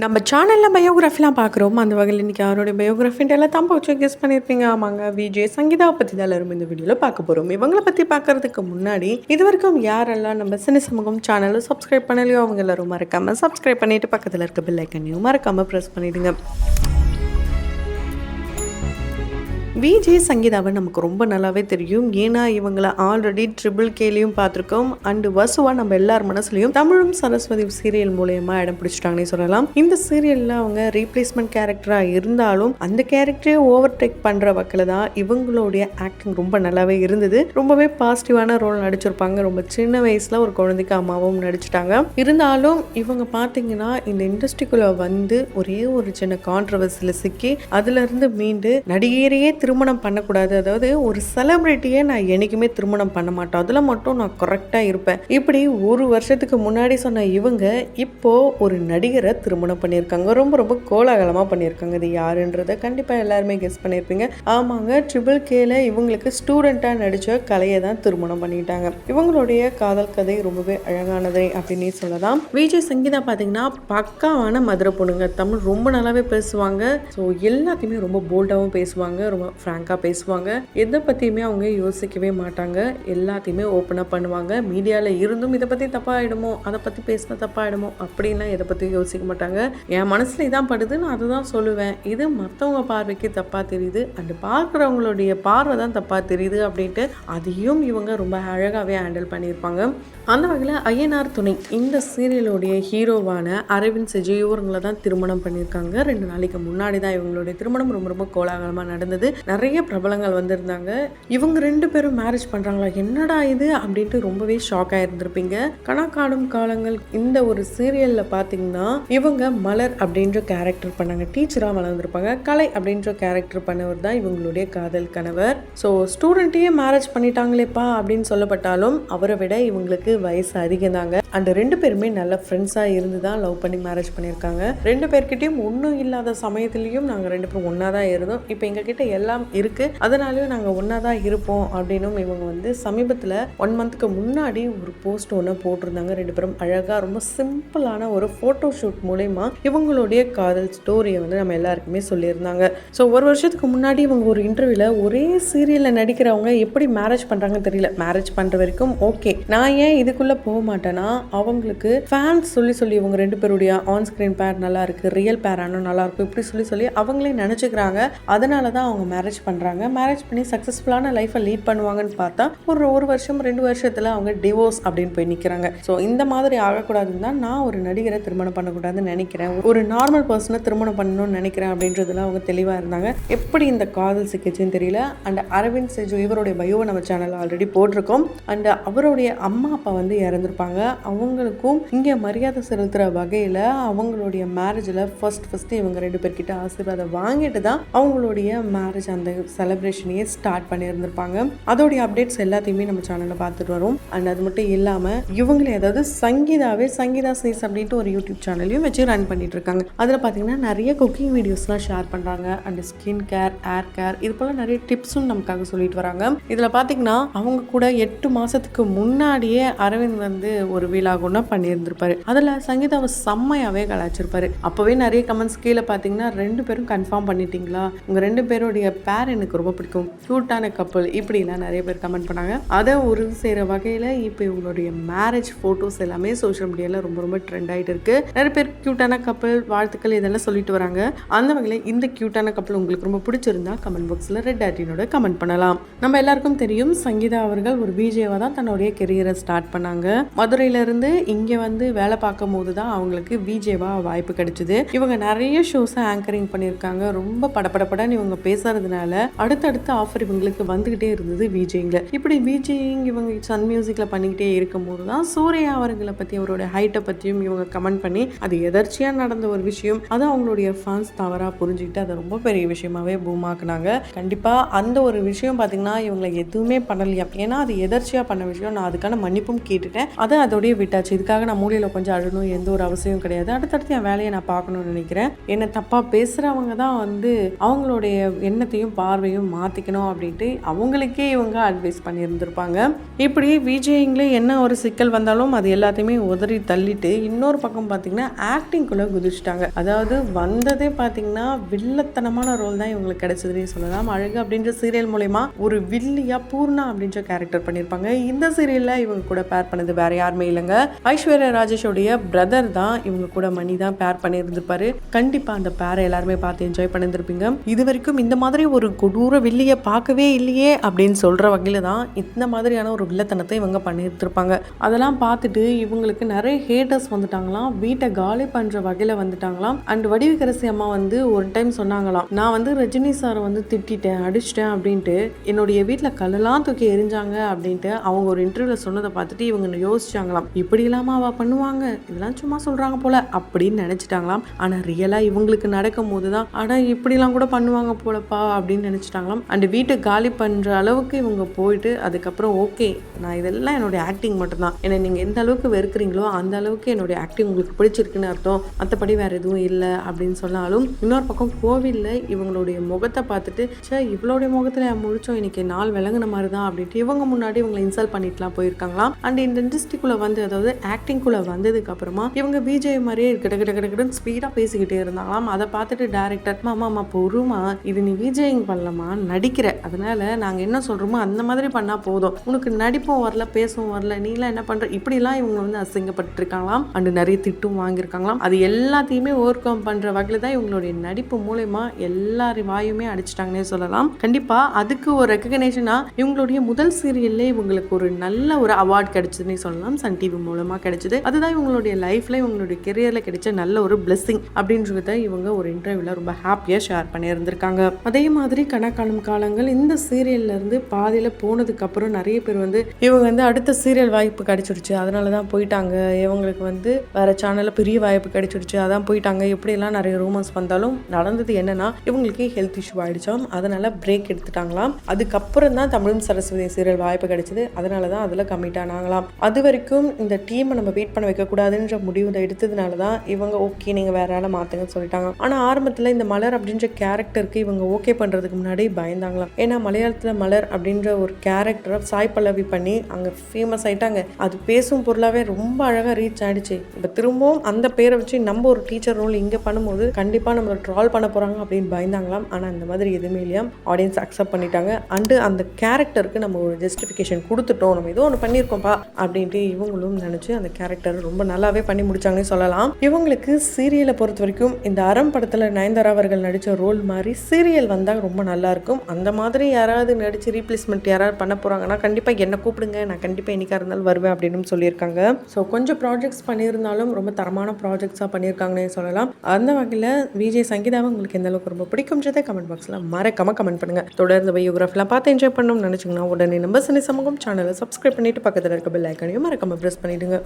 நம்ம சேனலில் பயோகிராஃபிலாம் பார்க்குறோம். அந்த வகையில் இன்றைக்கி யாருடைய பயோகிராஃபின்ட்டு எல்லாம் தம்ப வச்சு கெஸ் பண்ணியிருப்பீங்க. ஆமாங்க, விஜய் சங்கீதாவை பற்றி தான் எல்லாரும் இந்த வீடியோவில் பார்க்க போகிறோம். இவங்களை பற்றி பார்க்குறதுக்கு முன்னாடி இது வரைக்கும் யாரெல்லாம் நம்ம சினி சமூகம் சேனலை சப்ஸ்கிரைப் பண்ணலையோ அவங்க எல்லாரும் மறக்காமல் சப்ஸ்கிரைப் பண்ணிவிட்டு பக்கத்தில் இருக்க பெல் ஐக்கனையும் மறக்காமல் ப்ரெஸ் பண்ணிவிடுங்க. விஜய் சங்கீதாவை நமக்கு ரொம்ப நல்லாவே தெரியும். ஏன்னா இவங்களை ஆல்ரெடி ட்ரிபிள் கேலையும் பார்த்துருக்கோம். அண்டு வசுவா நம்ம எல்லார் மனசுலையும் தமிழும் சரஸ்வதி சீரியல் மூலயமா இடம் பிடிச்சிட்டாங்கன்னே சொல்லலாம். இந்த சீரியலில் அவங்க ரீப்ளேஸ்மெண்ட் கேரக்டராக இருந்தாலும் அந்த கேரக்டரே ஓவர்டேக் பண்ணுற வகையில் தான் இவங்களுடைய ஆக்டிங் ரொம்ப நல்லாவே இருந்தது. ரொம்பவே பாசிட்டிவான ரோல் நடிச்சிருப்பாங்க. ரொம்ப சின்ன வயசில் ஒரு குழந்தைக்கு அம்மாவும் நடிச்சிட்டாங்க. இருந்தாலும் இவங்க பார்த்தீங்கன்னா இந்த இண்டஸ்ட்ரிக்குள்ளே வந்து ஒரே ஒரு சின்ன கான்ட்ரவர்சியில் சிக்கி அதுலேருந்து மீண்டு நடிகரையே திருமணம் பண்ணக்கூடாது, அதாவது ஒரு செலிபிரிட்டியே நான் என்றைக்குமே திருமணம் பண்ண மாட்டேன், அதில் மட்டும் நான் கரெக்டாக இருப்பேன், இப்படி ஒரு வருஷத்துக்கு முன்னாடி சொன்ன இவங்க இப்போ ஒரு நடிகரை திருமணம் பண்ணியிருக்காங்க. ரொம்ப ரொம்ப கோலாகலமாக பண்ணியிருக்காங்க. இது யாருன்றதை கண்டிப்பாக எல்லாருமே கெஸ் பண்ணியிருப்பீங்க. ஆமாங்க, ட்ரிபிள் கேல இவங்களுக்கு ஸ்டூடெண்ட்டாக நடித்த கலையை தான் திருமணம் பண்ணிட்டாங்க. இவங்களுடைய காதல் கதை ரொம்பவே அழகானது அப்படின்னே சொல்லலாம். விஜய் சங்கீதா பார்த்தீங்கன்னா பக்காவான மதுரை பொண்ணுங்க. தமிழ் ரொம்ப நல்லாவே பேசுவாங்க. ஸோ எல்லாத்தையுமே ரொம்ப போல்டாகவும் பேசுவாங்க, ரொம்ப ஃப்ராங்காக பேசுவாங்க. எதை பற்றியுமே அவங்க யோசிக்கவே மாட்டாங்க. எல்லாத்தையுமே ஓப்பனாக பண்ணுவாங்க. மீடியாவில் இருந்தும் இதை பற்றி தப்பாகிடுமோ, அதை பற்றி பேசினா தப்பாகிடுமோ அப்படின்லாம் எதை பற்றியும் யோசிக்க மாட்டாங்க. என் மனசில் இதான் படுது, நான் அதை தான் சொல்லுவேன். இது மற்றவங்க பார்வைக்கு தப்பாக தெரியுது, அந்த பார்க்குறவங்களுடைய பார்வை தான் தப்பாக தெரியுது அப்படின்ட்டு அதையும் இவங்க ரொம்ப அழகாகவே ஹேண்டில் பண்ணியிருப்பாங்க. அந்த வகையில் ஐயனார் துணை இந்த சீரியலுடைய ஹீரோவான அரவிந்த் செஜய் இவங்களை தான் திருமணம் பண்ணியிருக்காங்க. 2 நாளைக்கு முன்னாடி தான் இவங்களுடைய திருமணம் ரொம்ப ரொம்ப கோலாகலமாக நடந்தது. நிறைய பிரபலங்கள் வந்திருந்தாங்க. இவங்க 2 பேரும் மேரேஜ் பண்ணுறாங்களா, என்னடா இது அப்படின்ட்டு ரொம்பவே ஷாக்காக இருந்திருப்பீங்க. கணக்காடும் காலங்கள் இந்த ஒரு சீரியலில் பார்த்தீங்கன்னா இவங்க மலர் அப்படின்ற கேரக்டர் பண்ணாங்க. டீச்சராக வளர்ந்துருப்பாங்க. கலை அப்படின்ற கேரக்டர் பண்ணவர் தான் இவங்களுடைய காதல் கணவர். ஸோ ஸ்டூடெண்ட்டையே மேரேஜ் பண்ணிட்டாங்களேப்பா அப்படின்னு சொல்லப்பட்டாலும் அவரை விட இவங்களுக்கு வயசு அதிகம் தாங்க. அந்த 2 பேருமே நல்ல ஃப்ரெண்ட்ஸாக இருந்து தான் லவ் பண்ணி மேரேஜ் பண்ணியிருக்காங்க. 2 பேர்கிட்டையும் ஒன்றும் இல்லாத சமயத்துலேயும் நாங்கள் 2 பேரும் ஒன்றா தான் இருந்தோம். இப்போ எங்ககிட்ட எல்லாம் இருக்குது, அதனாலேயும் நாங்கள் ஒன்றா தான் இருப்போம் அப்படின்னும் இவங்க வந்து சமீபத்தில் 1 மந்த்துக்கு முன்னாடி ஒரு போஸ்ட் ஒன்று போட்டிருந்தாங்க. 2 பேரும் அழகாக ரொம்ப சிம்பிளான ஒரு ஃபோட்டோ ஷூட் மூலயமா இவங்களுடைய காதல் ஸ்டோரியை வந்து நம்ம எல்லாருக்குமே சொல்லியிருந்தாங்க. ஸோ ஒரு வருஷத்துக்கு முன்னாடி இவங்க ஒரு இன்டர்வியூவில் ஒரே சீரியலில் நடிக்கிறவங்க எப்படி மேரேஜ் பண்ணுறாங்கன்னு தெரியல, மேரேஜ் பண்ணுற வரைக்கும் ஓகே, நான் ஏன் இதுக்குள்ளே போக மாட்டேன்னா அவங்களுக்கு ஃபேன்ஸ் சொல்லி இவங்க 2 பேருடைய ஆன் ஸ்க்ரீன் பேர் நல்லா இருக்குது, ரியல் பேர் ஆனால் நல்லா இருக்கும், இப்படி சொல்லி அவங்களே நினச்சிக்கிறாங்க. அதனால தான் அவங்க மேரேஜ் பண்ணுறாங்க. மேரேஜ் பண்ணி சக்ஸஸ்ஃபுல்லான லைஃப்பை லீட் பண்ணுவாங்கன்னு பார்த்தா ஒரு வருஷம் 2 வருஷத்தில் அவங்க டிவோர்ஸ் அப்படின்னு போய் நிற்கிறாங்க. ஸோ இந்த மாதிரி ஆகக்கூடாதுன்னு தான் நான் ஒரு நடிகரை திருமணம் பண்ணக்கூடாதுன்னு நினைக்கிறேன், ஒரு நார்மல் பர்சனை திருமணம் பண்ணணும்னு நினைக்கிறேன் அப்படின்றதுல அவங்க தெளிவாக இருந்தாங்க. எப்படி இந்த காதல் சிக்கிச்சுன்னு தெரியல. அண்ட் அரவிந்த் செஜு இவருடைய பயோவை நம்ம சேனலில் ஆல்ரெடி போட்டிருக்கோம். அண்ட் அவருடைய அம்மா அப்பா வந்து இறந்துருப்பாங்க. அவங்களுக்கும் இங்கே மரியாதை செலுத்துகிற வகையில் அவங்களுடைய மேரேஜில் ஃபர்ஸ்ட் இவங்க 2 பேர்கிட்ட ஆசீர்வாதம் வாங்கிட்டு தான் அவங்களுடைய மேரேஜ் அந்த செலிப்ரேஷனையே ஸ்டார்ட் பண்ணியிருந்திருப்பாங்க. அதோடைய அப்டேட்ஸ் எல்லாத்தையுமே நம்ம சேனலில் பார்த்துட்டு வரோம். அண்ட் அது மட்டும் இல்லாமல் இவங்களே அதாவது சங்கீதா சீஸ் அப்படின்ட்டு ஒரு யூடியூப் சேனலையும் வச்சு ரன் பண்ணிட்டு இருக்காங்க. அதில் பார்த்தீங்கன்னா நிறைய குக்கிங் வீடியோஸ்லாம் ஷேர் பண்ணுறாங்க. And skin care, air care, இது போல் நிறைய டிப்ஸும் நமக்காக சொல்லிட்டு வராங்க. இதில் பார்த்தீங்கன்னா அவங்க கூட 8 மாதத்துக்கு முன்னாடியே அரவிந்த் வந்து ஒரு வீலாகும்னா பண்ணியிருந்திருப்பாரு. அதில் சங்கீதாவை செம்மையாகவே கலாச்சிருப்பாரு. அப்போவே நிறைய கமெண்ட்ஸ் கீழே பார்த்தீங்கன்னா 2 பேரும் கன்ஃபார்ம் பண்ணிட்டீங்களா, உங்கள் 2 பேருடைய பேர் எனக்கு ரொம்ப பிடிக்கும், க்யூட்டான கப்பல், இப்படிலாம் நிறைய பேர் கமெண்ட் பண்ணாங்க. அதை உறுதி செய்கிற வகையில் இப்போ இவங்களுடைய மேரேஜ் ஃபோட்டோஸ் எல்லாமே சோஷியல் மீடியாவில் ரொம்ப ரொம்ப ட்ரெண்ட் ஆகிட்டு இருக்கு. நிறைய பேர் க்யூட்டான கப்பல் வாழ்த்துக்கள் இதெல்லாம் சொல்லிட்டு வராங்க. அந்த வகையில் இந்த க்யூட்டான கப்பல் உங்களுக்கு ரொம்ப பிடிச்சிருந்தா கமெண்ட் பாக்ஸில் ரெட் ஆட்டினோட கமெண்ட் பண்ணலாம். நம்ம எல்லாருக்கும் தெரியும் சங்கீதா அவர்கள் ஒரு விஜேவாக தான் தன்னுடைய கெரியரை ஸ்டார்ட் பண்ணாங்க. மதுரையிலேருந்து இங்கே வந்து வேலை பார்க்கும் போது தான் அவங்களுக்கு விஜேவாக வாய்ப்பு கிடைச்சிது. இவங்க நிறைய ஷோஸை ஆங்கரிங் பண்ணியிருக்காங்க. ரொம்ப படப்படப்படன்னு இவங்க பேசுறதுனால அடுத்தடுத்த ஆஃபர் இவங்களுக்கு வந்துகிட்டே இருந்தது விஜேங்கில். இப்படி விஜேங் இவங்க சன் மியூசிக்கில் பண்ணிக்கிட்டே இருக்கும்போது தான் சூர்யா அவர்களை பற்றி அவரோட ஹைட்டை பற்றியும் இவங்க கமெண்ட் பண்ணி அது எதர்ச்சியாக நடந்த ஒரு விஷயம், அது அவங்களுடைய ஃபேன்ஸ் தவறாக புரிஞ்சுக்கிட்டு அதை ரொம்ப பெரிய விஷயமாவே பூமாக்குனாங்க. கண்டிப்பாக அந்த ஒரு விஷயம் பார்த்தீங்கன்னா இவங்களை எதுவுமே பண்ணலையா, ஏன்னா அது எதர்ச்சியாக பண்ண விஷயம். நான் அதுக்கான மன்னிப்பும் கேட்டுட்டேன், அதை அதோடய விட்டாச்சு. இதுக்காக நான் மூலையில் கொஞ்சம் அழணும் எந்த ஒரு அவசியம் கிடையாது. அடுத்தடுத்து என் வேலையை நான் பார்க்கணும்னு நினைக்கிறேன். என்னை தப்பாக பேசுகிறவங்க தான் வந்து அவங்களுடைய எண்ணத்தை தோற்றத்தையும் பார்வையும் மாற்றிக்கணும் அப்படின்ட்டு அவங்களுக்கே இவங்க அட்வைஸ் பண்ணியிருந்திருப்பாங்க. இப்படி விஜய்ங்களே என்ன ஒரு சிக்கல் வந்தாலும் அது எல்லாத்தையுமே உதறி தள்ளிட்டு இன்னொரு பக்கம் பார்த்தீங்கன்னா ஆக்டிங்குள்ளே குதிச்சிட்டாங்க. அதாவது வந்ததே பார்த்தீங்கன்னா வில்லத்தனமான ரோல் தான் இவங்களுக்கு கிடைச்சதுன்னே சொல்லலாம். அழகு அப்படின்ற சீரியல் மூலயமா ஒரு வில்லியா பூர்ணா அப்படின்ற கேரக்டர் பண்ணியிருப்பாங்க. இந்த சீரியலில் இவங்க கூட பேர் பண்ணது வேற யாருமே இல்லைங்க, ஐஸ்வர்யா ராஜேஷோடைய பிரதர் தான் இவங்க கூட மணி தான் பேர் பண்ணியிருந்திருப்பாரு. கண்டிப்பா அந்த பேரை எல்லாருமே பார்த்து என்ஜாய் பண்ணியிருந்திருப்பீங்க. இது வரைக்கும் இந்த மாதிரி ஒரு கொடூர வில்லியை பார்க்கவே இல்லையே அப்படின்னு சொல்ற வகையில தான் இந்த மாதிரியான ஒரு வில்லத்தனத்தை இவங்க பண்ணியிருந்திருப்பாங்க. அதெல்லாம் பார்த்துட்டு இவங்களுக்கு நிறைய ஹேட்டர்ஸ் வந்துட்டாங்களாம், வீட்டை காலி பண்ற வகையில வந்துட்டாங்களாம். அண்ட் வடிவுக்கரசி அம்மா வந்து ஒரு டைம் சொன்னாங்களாம், நான் வந்து ரஜினி சாரை வந்து திட்டிட்டேன் அடிச்சிட்டேன் அப்படின்ட்டு என்னுடைய வீட்டில் கல்லெல்லாம் தூக்கி எரிஞ்சாங்க அப்படின்ட்டு அவங்க ஒரு இன்டர்வியூல சொன்னதை பார்த்துட்டு இவங்க யோசிச்சாங்களாம், இப்படி இல்லாம அவ பண்ணுவாங்க, இதெல்லாம் சும்மா சொல்றாங்க போல அப்படின்னு நினைச்சிட்டாங்களாம். ஆனா ரியலா இவங்களுக்கு நடக்கும் போதுதான் ஆனா இப்படிலாம் கூட பண்ணுவாங்க போலப்பா அப்படின்னு நினைச்சிட்டாங்களாம். அண்ட் வீட்டை காலி பண்ற அளவுக்கு இவங்க போயிட்டு அதுக்கப்புறம் ஓகே நான் இதெல்லாம் என்னுடைய ஆக்டிங் மட்டும்தான், என்னை நீங்க எந்த அளவுக்கு வெறுக்கிறீங்களோ அந்த அளவுக்கு என்னுடைய ஆக்டிங் உங்களுக்கு பிடிச்சிருக்குன்னு அர்த்தம், மற்றபடி வேற எதுவும் இல்லை அப்படின்னு சொன்னாலும் இன்னொரு பக்கம் கோவில்ல இவங்களுடைய முகத்தை பார்த்துட்டு இவளுடைய முகத்துல முடிச்சோம் இன்னைக்கு நாள் விளங்குன மாதிரி தான் அப்படின்ட்டு இவங்க முன்னாடி இவங்களை இன்சல்ட் பண்ணிட்டுலாம் போயிருக்காங்களாம். அண்ட் இந்த இண்டஸ்ட்ரிக்குள்ள வந்து அதாவது ஆக்டிங்குள்ள வந்ததுக்கு அப்புறமா இவங்க விஜய் மாதிரியே கிட்ட ஸ்பீடா பேசிக்கிட்டே இருந்தாங்களாம். அதை பார்த்துட்டு டைரக்டர் மாமா பொறுமா, இது நீ விஜயிங் பண்ணலாமா, நடிக்கிற, அதனால நாங்க என்ன சொல்றோமோ அந்த மாதிரி பண்ணா போதும், உனக்கு நடிப்பும் வரல பேசவும் வரல, நீலாம் என்ன பண்ற, இப்படிலாம் இவங்க வந்து அசிங்கப்பட்டு இருக்காங்களாம். அண்ட் நிறைய திட்டும் வாங்கியிருக்காங்களாம். அது எல்லாத்தையுமே ஓவர் கம் பண்ற வகையில தான் இவங்களுடைய நடிப்பு மூலமா எல்லாரும் வாயுமே அடிச்சிட்டாங்கன்னே சொல்லலாம். கண்டிப்பா அதுக்கு ஒரு ரெகக்னேஷனா இவங்களுடைய முதல் சீரியல்ல இவங்களுக்கு ஒரு நல்ல ஒரு அவார்ட் கிடைச்சதுன்னே சொல்லலாம், சன் டிவி மூலமா கிடைச்சது. அதுதான் இவங்களுடைய லைஃப்ல இவங்களுடைய கெரியர்ல கிடைச்ச நல்ல ஒரு பிளெஸிங் அப்படின்றத இவங்க ஒரு இன்டர்வியூல ரொம்ப ஹாப்பியா ஷேர் பண்ணி இருந்திருக்காங்க. அதே மாதிரி கணக்காணும் காலங்கள் இந்த சீரியல்ல இருந்து பாதியில போனதுக்கு அப்புறம் நிறைய பேர் வந்து இவங்க வந்து அடுத்த சீரியல் வாய்ப்பு கிடைச்சிருச்சு அதனாலதான் போயிட்டாங்க, இவங்களுக்கு வந்து வேற சேனல்ல பெரிய வாய்ப்பு கிடைச்சிருச்சு அதான் போயிட்டாங்க, இப்படி எல்லாம் நிறைய ரூமர்ஸ் வந்தாலும் நடந்தது என்னன்னா இவங்களுக்கு ஹெல்த் இஷ்யூ ஆயிடுச்சோம், அதனால பிரேக் எடுத்துட்டாங்களாம். அதுக்கப்புறம் தான் தமிழும் சரஸ்வதி சீரியல் வாய்ப்பு கிடைச்சது, அதனாலதான் அதுல கமிட் ஆனாங்களாம். அது வரைக்கும் இந்த டீமை நம்ம வெயிட் பண்ண வைக்க கூடாதுன்ற முடிவு எடுத்ததுனாலதான் இவங்க ஓகே நீங்க வேற ஆளை மாத்துங்கன்னு சொல்லிட்டாங்க. ஆனா ஆரம்பத்துல இந்த மலர் அப்படின்ற கேரக்டருக்கு இவங்க ஓகே பண்றதுக்கு முன்னாடி பயந்தாங்களாம். ஏன்னா மலையாளத்துல மலர் அப்படின்ற ஒரு கேரக்டரை சாய் பல்லவி பண்ணி அங்க ஃபேமஸ் ஆயிட்டாங்க. அது பேசும் பொருளாவே ரொம்ப அழகா ரீச் ஆயிடுச்சு. இப்ப திரும்பவும் அந்த பேரை வச்சு நம்ம ஒரு டீச்சர் ரோல் இங்க பண்ணும்போது கண்டிப்பா நம்ம ட்ரால் பண்ண போறாங்க அப்படின்னு பயந்தாங்களாம். ஆனா இந்த மாதிரி எதுவுமே இல்லையா, ஆடியன்ஸ் அக்செப்ட் பண்ணிட்டாங்க. அண்ட் அந்த கேரக்டருக்கு நம்ம ஒரு ஜஸ்டிஃபிகேஷன் கொடுத்துட்டோம், நம்ம ஏதோ ஒன்று பண்ணியிருக்கோம்ப்பா அப்படின்ட்டு இவங்களும் நினைச்சு அந்த கேரக்டர் ரொம்ப நல்லாவே பண்ணி முடிச்சாங்கன்னு சொல்லலாம். இவங்களுக்கு சீரியலை பொறுத்த வரைக்கும் இந்த அறம் படத்துல நயன்தாரா அவர்கள் நடிச்ச ரோல் மாதிரி சீரியல் வந்தா ரொம்ப நல்லா இருக்கும். அந்த மாதிரி யாராவது நடிச்சு ரீப்ளேஸ்மெண்ட் யாராவது பண்ண போறாங்கன்னா கண்டிப்பா என்ன கூப்பிடுங்க, நான் கண்டிப்பா என்னைக்கா இருந்தாலும் வருவேன் அப்படின்னு சொல்லியிருக்காங்க. ஸோ கொஞ்சம் ப்ராஜெக்ட்ஸ் பண்ணியிருந்தாலும் ரொம்ப தரமான ப்ராஜெக்ட்ஸாக பண்ணியிருக்காங்கன்னு சொல்லலாம். அந்த வகையில் விஜய் சங்கீதாவை உங்களுக்கு எந்த அளவுக்கு ரொம்ப பிடிக்கும்ன்றதை கமெண்ட் பாக்ஸில் மறக்காம கமெண்ட் பண்ணுங்க. தொடர்ந்து பயோகிராஃபிலாம் பார்த்து என்ஜாய் பண்ணணும்னு நினைச்சிங்கன்னா உடனே நம்ம சினி சமூகம் சேனலை சப்ஸ்கிரைப் பண்ணிட்டு பக்கத்தில் இருக்க பெல் ஐக்கானையும் மறக்காம ப்ரெஸ் பண்ணிடுங்க.